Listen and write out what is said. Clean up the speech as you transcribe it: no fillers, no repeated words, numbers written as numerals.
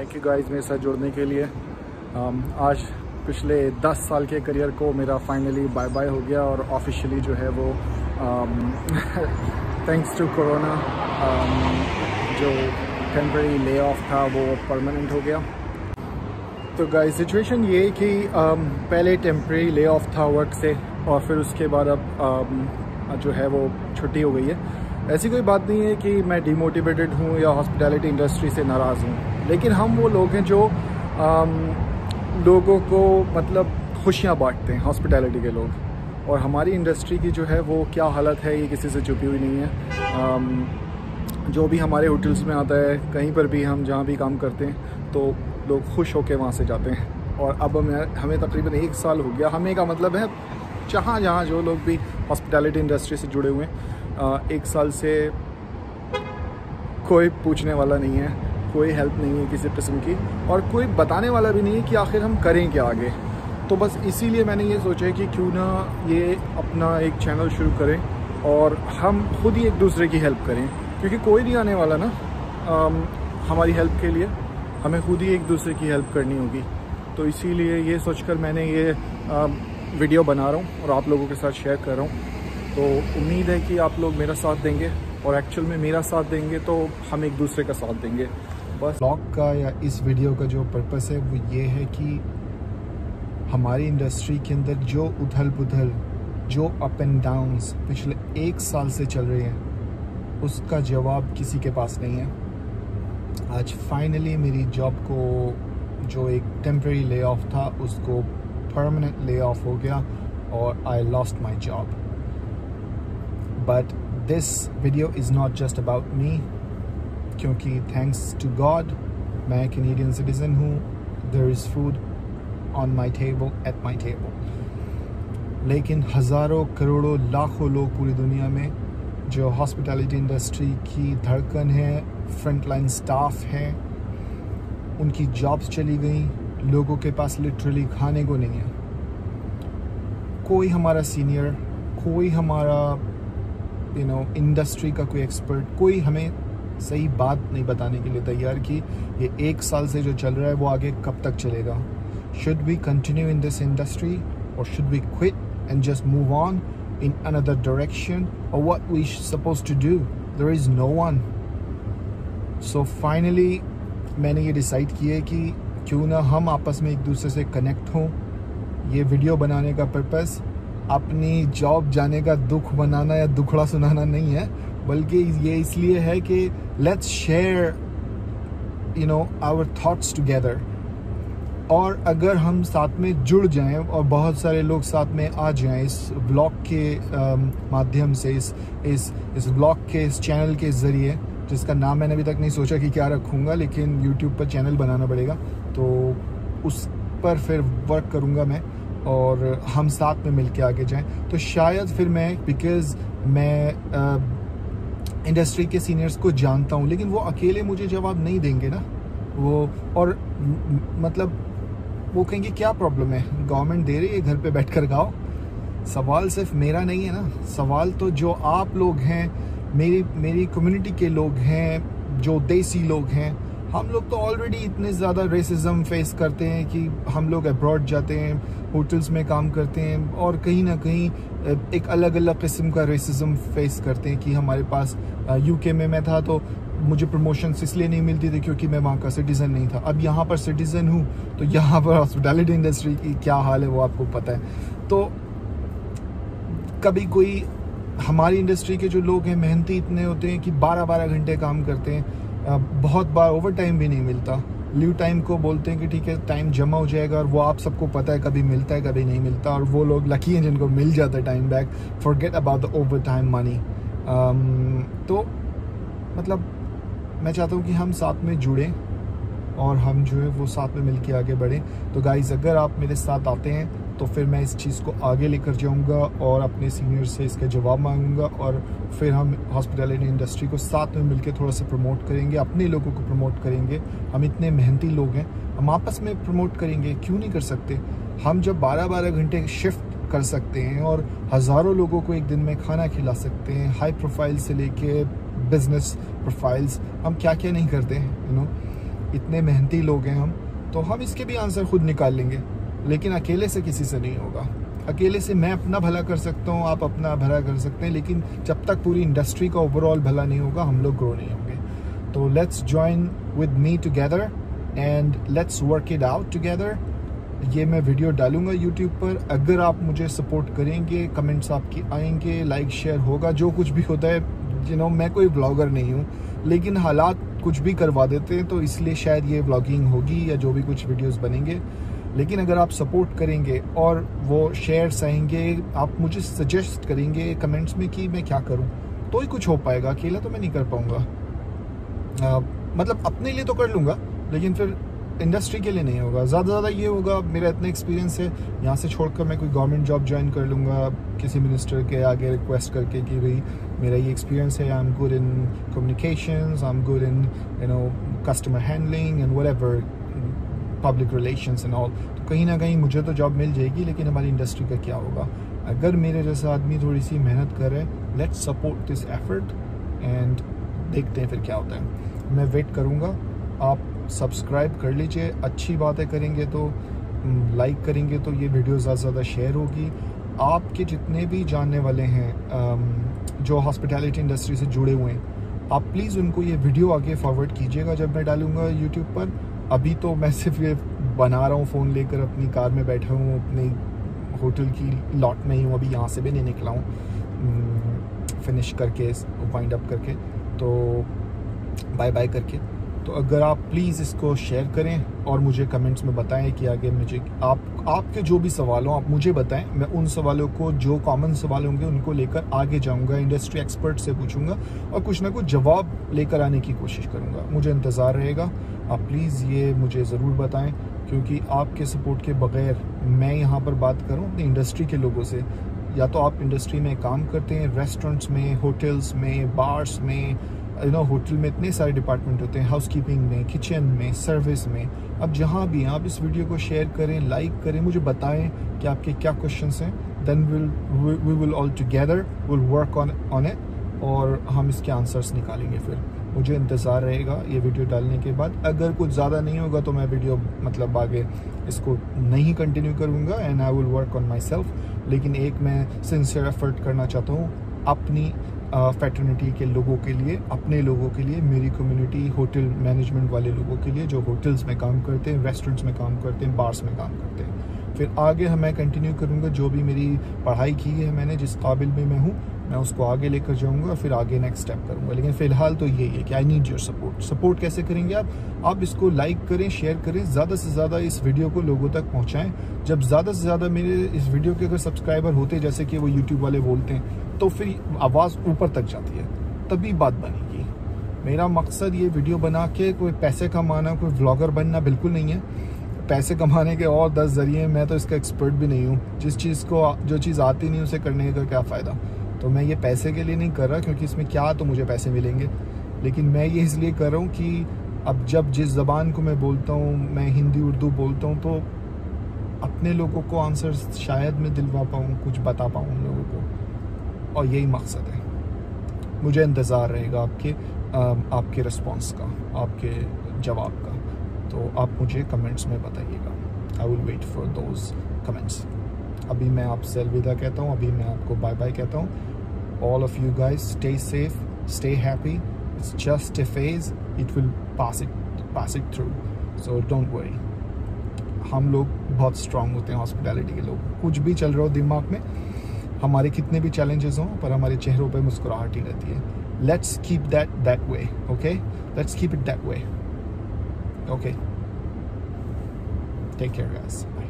Thank you guys मेरे साथ जुड़ने के लिए। आज पिछले 10 साल के करियर को मेरा फाइनली बाय बाय हो गया और ऑफिशियली जो है वो थैंक्स टू कोरोना जो टेम्परेरी ले ऑफ था वो परमानेंट हो गया। तो गाइस सिचुएशन ये कि पहले टेम्परेरी ले ऑफ था वर्क से और फिर उसके बाद अब जो है वो छुट्टी हो गई है। ऐसी कोई बात नहीं है कि मैं डिमोटिवेटेड हूँ या हॉस्पिटैलिटी इंडस्ट्री से नाराज़ हूँ, लेकिन हम वो लोग हैं जो लोगों को मतलब खुशियाँ बांटते हैं, हॉस्पिटैलिटी के लोग। और हमारी इंडस्ट्री की जो है वो क्या हालत है ये किसी से छुपी हुई नहीं है। जो भी हमारे होटल्स में आता है, कहीं पर भी हम जहाँ भी काम करते हैं तो लोग खुश होकर वहाँ से जाते हैं। और अब हमें तकरीबन 1 साल हो गया। हमें का मतलब है जहाँ जो लोग भी हॉस्पिटैलिटी इंडस्ट्री से जुड़े हुए हैं 1 साल से कोई पूछने वाला नहीं है, कोई हेल्प नहीं है किसी किस्म की, और कोई बताने वाला भी नहीं है कि आखिर हम करें क्या आगे। तो बस इसीलिए मैंने ये सोचा है कि क्यों ना ये अपना एक चैनल शुरू करें और हम खुद ही एक दूसरे की हेल्प करें, क्योंकि कोई नहीं आने वाला ना हमारी हेल्प के लिए, हमें खुद ही एक दूसरे की हेल्प करनी होगी। तो इसीलिए ये सोचकर मैंने ये वीडियो बना रहा हूँ और आप लोगों के साथ शेयर कर रहा हूँ। तो उम्मीद है कि आप लोग मेरा साथ देंगे, और एक्चुअल में मेरा साथ देंगे तो हम एक दूसरे का साथ देंगे। बस ब्लॉग का या इस वीडियो का जो पर्पस है वो ये है कि हमारी इंडस्ट्री के अंदर जो उथल पुथल, जो अप एंड डाउन्स पिछले 1 साल से चल रहे हैं उसका जवाब किसी के पास नहीं है। आज फाइनली मेरी जॉब को जो एक टेम्परेरी ले ऑफ था उसको परमानेंट ले ऑफ हो गया और I lost my job. But this video is not just about me, क्योंकि थैंक्स टू गॉड मैं कैनेडियन सिटीज़न हूँ। There is food on my table, at my table. लेकिन हज़ारों करोड़ों लाखों लोग पूरी दुनिया में जो हॉस्पिटैलिटी इंडस्ट्री की धड़कन है, फ्रंट लाइन स्टाफ है, उनकी जॉब्स चली गई। लोगों के पास लिटरली खाने को नहीं है। कोई हमारा सीनियर, कोई हमारा इंडस्ट्री का कोई एक्सपर्ट, कोई हमें सही बात नहीं बताने के लिए तैयार कि ये 1 साल से जो चल रहा है वो आगे कब तक चलेगा। Should we continue in this industry और should we quit and just move on in another direction, और what we suppose to do? There is no one. So finally मैंने ये डिसाइड किया है कि क्यों ना हम आपस में एक दूसरे से कनेक्ट हों। ये वीडियो बनाने का पर्पस अपनी जॉब जाने का दुख बनाना या दुखड़ा सुनाना नहीं है, बल्कि ये इसलिए है कि let's share our thoughts together. और अगर हम साथ में जुड़ जाएं और बहुत सारे लोग साथ में आ जाएं इस ब्लॉग के माध्यम से, इस ब्लॉग के, इस चैनल के ज़रिए, जिसका नाम मैंने अभी तक नहीं सोचा कि क्या रखूँगा, लेकिन यूट्यूब पर चैनल बनाना पड़ेगा तो उस पर फिर वर्क करूँगा मैं, और हम साथ में मिलके आगे जाएं। तो शायद फिर बिकॉज़ मैं इंडस्ट्री के सीनियर्स को जानता हूं, लेकिन वो अकेले मुझे जवाब नहीं देंगे ना वो, और मतलब वो कहेंगे क्या प्रॉब्लम है, गवर्नमेंट दे रही है, घर पे बैठ कर खाओ। सवाल सिर्फ मेरा नहीं है ना, सवाल तो जो आप लोग हैं, मेरी कम्युनिटी के लोग हैं, जो देसी लोग हैं। हम लोग तो ऑलरेडी इतने ज़्यादा रेसिज्म फेस करते हैं कि हम लोग अब्रॉड जाते हैं, होटल्स में काम करते हैं, और कहीं ना कहीं एक अलग अलग किस्म का रेसिज्म फेस करते हैं कि हमारे पास यूके में मैं था तो मुझे प्रमोशंस इसलिए नहीं मिलती थी क्योंकि मैं वहाँ का सिटीज़न नहीं था। अब यहाँ पर सिटीज़न हूँ तो यहाँ पर हॉस्पिटैलिटी इंडस्ट्री की क्या हाल है वो आपको पता है। तो कभी कोई हमारी इंडस्ट्री के जो लोग हैं मेहनती इतने होते हैं कि 12-12 घंटे काम करते हैं, बहुत बार ओवर टाइम भी नहीं मिलता। लीव टाइम को बोलते हैं कि ठीक है टाइम जमा हो जाएगा, और वो आप सबको पता है कभी मिलता है कभी नहीं मिलता, और वो लोग लकी हैं जिनको मिल जाता है time back. Forget about the over time money. तो मतलब मैं चाहता हूँ कि हम साथ में जुड़ें और हम जो है वो साथ में मिलके आगे बढ़ें। तो गाइज़ अगर आप मेरे साथ आते हैं तो फिर मैं इस चीज़ को आगे लेकर जाऊंगा और अपने सीनियर से इसका जवाब मांगूंगा, और फिर हम हॉस्पिटैलिटी इंडस्ट्री को साथ में मिलकर थोड़ा सा प्रमोट करेंगे, अपने लोगों को प्रमोट करेंगे। हम इतने मेहनती लोग हैं, हम आपस में प्रमोट करेंगे, क्यों नहीं कर सकते? हम जब 12-12 घंटे शिफ्ट कर सकते हैं और हज़ारों लोगों को एक दिन में खाना खिला सकते हैं, हाई प्रोफाइल से लेके बिजनेस प्रोफाइल्स, हम क्या क्या नहीं करते हैं इतने मेहनती लोग हैं हम, तो हम इसके भी आंसर खुद निकाल लेंगे। लेकिन अकेले से किसी से नहीं होगा। अकेले से मैं अपना भला कर सकता हूँ, आप अपना भला कर सकते हैं, लेकिन जब तक पूरी इंडस्ट्री का ओवरऑल भला नहीं होगा, हम लोग ग्रो नहीं होंगे। तो let's join with me together and let's work it out together. ये मैं वीडियो डालूंगा यूट्यूब पर। अगर आप मुझे सपोर्ट करेंगे, कमेंट्स आपकी आएंगे, लाइक शेयर होगा, जो कुछ भी होता है, मैं कोई ब्लॉगर नहीं हूँ, लेकिन हालात कुछ भी करवा देते हैं, तो इसलिए शायद ये व्लॉगिंग होगी या जो भी कुछ वीडियोस बनेंगे। लेकिन अगर आप सपोर्ट करेंगे और वो शेयर्स आएंगे, आप मुझे सजेस्ट करेंगे कमेंट्स में कि मैं क्या करूं, तो ही कुछ हो पाएगा। अकेला तो मैं नहीं कर पाऊंगा। मतलब अपने लिए तो कर लूँगा, लेकिन फिर इंडस्ट्री के लिए नहीं होगा। ज़्यादा ये होगा, मेरा इतना एक्सपीरियंस है, यहाँ से छोड़कर मैं कोई गवर्नमेंट जॉब ज्वाइन कर लूँगा, किसी मिनिस्टर के आगे रिक्वेस्ट करके कि भाई मेरा ये एक्सपीरियंस है, I am good in communications, I am good in customer handling and whatever, public relations and all. तो कहीं ना कहीं मुझे तो जॉब मिल जाएगी, लेकिन हमारी इंडस्ट्री का क्या होगा? अगर मेरे जैसा आदमी थोड़ी सी मेहनत करे, let's support this effort and देखते हैं फिर क्या होता है। मैं वेट करूँगा। आप सब्सक्राइब कर लीजिए, अच्छी बातें करेंगे तो, लाइक करेंगे तो ये वीडियो ज़्यादा से ज़्यादा शेयर होगी। आपके जितने भी जानने वाले हैं जो हॉस्पिटैलिटी इंडस्ट्री से जुड़े हुए हैं, आप प्लीज़ उनको ये वीडियो आगे फॉरवर्ड कीजिएगा जब मैं डालूँगा यूट्यूब पर। अभी तो मैं सिर्फ ये बना रहा हूँ, फ़ोन लेकर अपनी कार में बैठा हूँ, अपनी होटल की लॉट में ही हूँ, अभी यहाँ से भी नहीं निकला हूँ फिनिश करके, वाइंड अप करके, तो बाय बाय करके। तो अगर आप प्लीज़ इसको शेयर करें और मुझे कमेंट्स में बताएं कि आगे मुझे आपके जो भी सवाल हो आप मुझे बताएं। मैं उन सवालों को, जो कॉमन सवाल होंगे, उनको लेकर आगे जाऊंगा, इंडस्ट्री एक्सपर्ट से पूछूंगा और कुछ ना कुछ जवाब लेकर आने की कोशिश करूंगा। मुझे इंतज़ार रहेगा। आप प्लीज़ ये मुझे ज़रूर बताएं, क्योंकि आपके सपोर्ट के बगैर मैं यहाँ पर बात करूँ अपनी इंडस्ट्री के लोगों से, या तो आप इंडस्ट्री में काम करते हैं, रेस्टोरेंट्स में, होटल्स में, बार्स में, होटल में इतने सारे डिपार्टमेंट होते हैं, हाउसकीपिंग में, किचन में, सर्विस में। अब जहाँ भी आप इस वीडियो को शेयर करें, लाइक करें, मुझे बताएं कि आपके क्या क्वेश्चंस हैं। Then we will all together will work on it और हम इसके आंसर्स निकालेंगे। फिर मुझे इंतज़ार रहेगा ये वीडियो डालने के बाद। अगर कुछ ज़्यादा नहीं होगा तो मैं वीडियो आगे इसको नहीं कंटिन्यू करूँगा and I will work on my self. लेकिन एक मैं सिंसियर एफर्ट करना चाहता हूँ अपनी फैटर्निटी के लोगों के लिए, अपने लोगों के लिए, मेरी कम्युनिटी, होटल मैनेजमेंट वाले लोगों के लिए जो होटल्स में काम करते हैं, रेस्टोरेंट्स में काम करते हैं, बार्स में काम करते हैं। फिर आगे मैं कंटिन्यू करूँगा, जो भी मेरी पढ़ाई की है मैंने, जिस काबिल भी मैं हूँ, मैं उसको आगे लेकर जाऊँगा, फिर आगे नेक्स्ट स्टेप करूँगा। लेकिन फ़िलहाल तो यही है कि I need your support. Support कैसे करेंगे आप इसको लाइक करें, शेयर करें, ज़्यादा से ज़्यादा इस वीडियो को लोगों तक पहुँचाएँ। जब ज़्यादा से ज़्यादा मेरे इस वीडियो के अगर सब्सक्राइबर होते, जैसे कि वो यूट्यूब वाले बोलते हैं, तो फिर आवाज़ ऊपर तक जाती है, तभी बात बनेगी। मेरा मकसद ये वीडियो बना के कोई पैसे कमाना, कोई व्लॉगर बनना बिल्कुल नहीं है। पैसे कमाने के और 10 जरिए, मैं तो इसका एक्सपर्ट भी नहीं हूँ। जो चीज़ आती नहीं उसे करने का क्या फ़ायदा। तो मैं ये पैसे के लिए नहीं कर रहा, क्योंकि इसमें क्या तो मुझे पैसे मिलेंगे, लेकिन मैं ये इसलिए कर रहा हूँ कि अब जब जिस ज़बान को मैं बोलता हूँ, मैं हिंदी उर्दू बोलता हूँ, तो अपने लोगों को आंसर शायद मैं दिलवा पाऊँ, कुछ बता पाऊँ उन लोगों को, और यही मकसद है। मुझे इंतज़ार रहेगा आपके रिस्पॉन्स का, आपके जवाब का। तो आप मुझे कमेंट्स में बताइएगा। I will wait for those comments. अभी मैं आपसे अलविदा कहता हूँ, अभी मैं आपको बाय बाय कहता हूँ। All of you guys stay safe, stay happy. It's just A phase, it will pass it through, so don't worry. हम लोग बहुत स्ट्रांग होते हैं, हॉस्पिटैलिटी के लोग। कुछ भी चल रहा हो दिमाग में, हमारे कितने भी चैलेंजेस हों, पर हमारे चेहरों पे मुस्कुराहट ही रहती है। Let's keep that way, okay? Let's keep it that way, okay? Take care guys, bye.